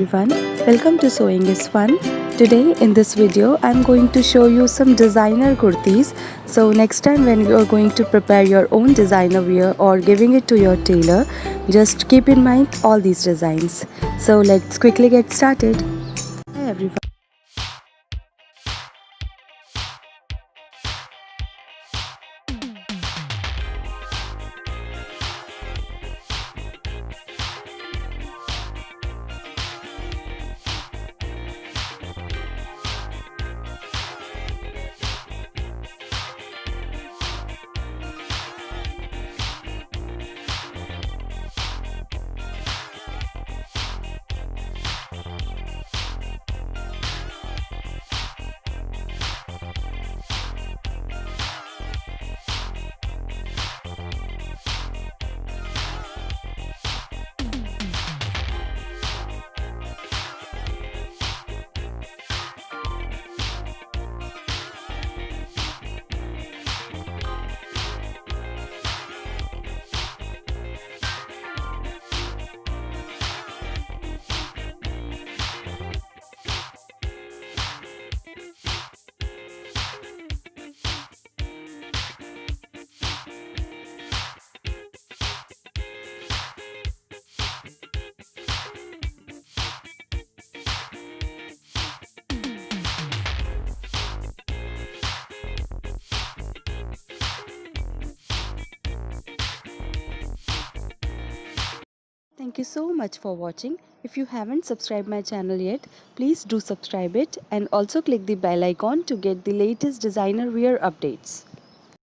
everyone, welcome to Sewing is Fun. Today in this video I'm going to show you some designer kurtis. So next time when you are going to prepare your own designer wear or giving it to your tailor, just keep in mind all these designs. So let's quickly get started. Hi everyone. Thank you so much for watching. If you haven't subscribed my channel yet, please do subscribe it and also click the bell icon to get the latest designer wear updates.